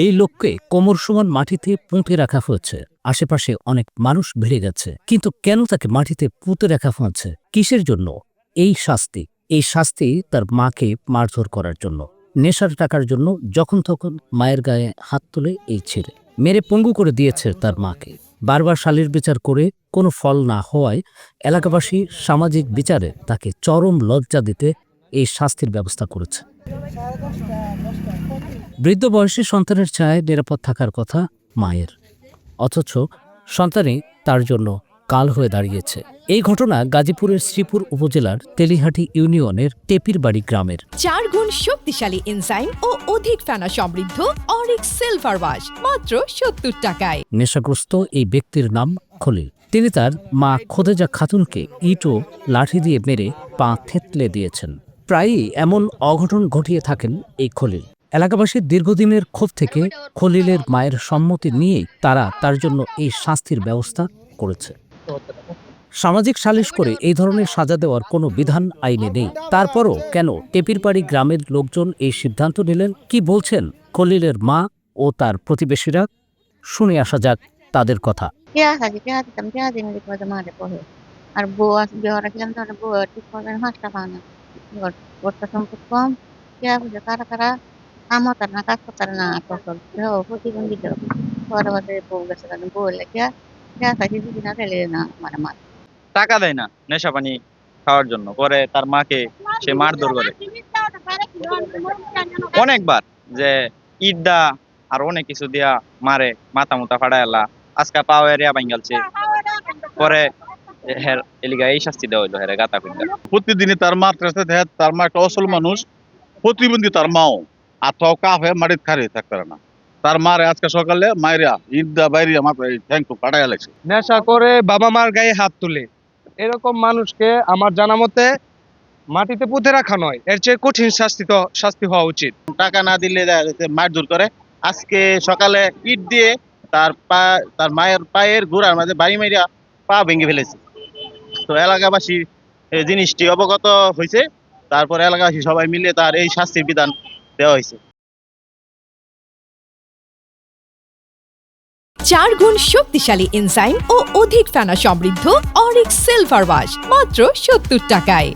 এই লোককে কোমর সমান মাটিতে পুঁতে রাখা হয়েছে। আশেপাশে অনেক মানুষ ভিড়ে গেছে, কিন্তু কেন তাকে মাটিতে পুঁতে রাখা হয়েছে? কিসের জন্য এই শাস্তি? এই শাস্তি তার মাকে মারধর করার জন্য, নেশার টাকার জন্য যখন তখন মায়ের গায়ে হাত তুলে এই ছেলে মেরে পঙ্গু করে দিয়েছে তার মাকে। বারবার শালীর বিচার করে কোনো ফল না হওয়ায় এলাকাবাসী সামাজিক বিচারে তাকে চরম লজ্জা দিতে এই শাস্তির ব্যবস্থা করেছে। বৃদ্ধ বয়সী সন্তানের ছায়ায় নিরাপদ থাকার কথা মায়ের, অথচ সন্তানই তার জন্য কাল হয়ে দাঁড়িয়েছে। এই ঘটনা গাজীপুরের শ্রীপুর উপজেলার তেলিহাটি ইউনিয়নের টেপিরবাড়ি গ্রামের। 4 গুণ শক্তিশালী এনজাইম ও অধিক ফেনা সমৃদ্ধ অরিক্স সিলভার ওয়াশ মাত্র 70 টাকায়। নেশাগ্রস্ত এই ব্যক্তির নাম খলিল। তিনি তার মা খোদেজা খাতুনকে ইট ও লাঠি দিয়ে মেরে পা থেতলে দিয়েছেন। প্রায়ই এমন অঘটন ঘটিয়ে থাকেন এই খলিল। এলাকাবাসীর দীর্ঘদিনের ক্ষোভ থেকে খলিলের মায়ের সম্মতি নিয়েই তারা তার জন্য এই শাস্তির ব্যবস্থা করেছে। সামাজিক সালিশ করে এই ধরনের সাজা দেওয়ার কোনো বিধান আইনে নেই। তারপরও কেন টেপিরবাড়ি গ্রামের লোকজন এই সিদ্ধান্ত নিলেন? কি বলছেন খলিলের মা ও তার প্রতিবেশীরা? শুনে আসা যাক তাদের কথা। আর বউ বিয়ে রাখলাম, তাহলে বউ ঠিক করবেন হাঁসটা পাও না, গোটা সম্পদ কম, কে বুঝে কারা কারা আমার তার না কাজ করতার না ফসল প্রতিবন্ধী পরে বাদে বউ গেছে বউ লেখা খাইছি যদি না ফেলে না মানে মাছ টাকা দেয় না নেশা পানি খাওয়ার জন্য, পরে তার মাকে সে মারধর করে অনেকবার, যে ইট দা আর অনেক কিছু দিয়া মারে, মাথা মুথা ফাড়াইলা, আজকে পাও এরিয়া ভাঙ্গালছে, পরে হের এলিগা এই শাস্তি দেওয়া হইলো হেরে গাতা কইরা। প্রতিদিনই তার মার কাছে দেয়, তার মা একটা অসল মানুষ, প্রতিবন্ধী তার মাও, আর তো কাফ হয়ে মাটিতে খারিয়ে থাকতে পারে না। তার মারে আজকে সকালে মাইরা ঈদা বাইরিয়া মাথায় ঠ্যাং তো কাটাইয়া লাগছে। নেশা করে বাবা মার গায়ে হাত তুলে এরকম মানুষকে আমার জানা মতে মাটিতে পুঁতে রাখা নয়, এর চেয়ে কঠিন শাস্তি হওয়া উচিত। টাকা না দিলে মারধর করে। আজকে সকালে ইট দিয়ে তার মায়ের পায়ের গোড়ার মাঝে বাড়ি মাইরা পা ভেঙে ফেলেছে। তো এলাকাবাসী এই জিনিসটি অবগত হয়েছে, তারপর এলাকাবাসী সবাই মিলে তার এই শাস্তির বিধান দেওয়া হয়েছে। 4 গুণ শক্তিশালী এনজাইম ও অধিক ফেনা সমৃদ্ধ অরিক্স সিলভার ওয়াশ মাত্র 70 টাকায়।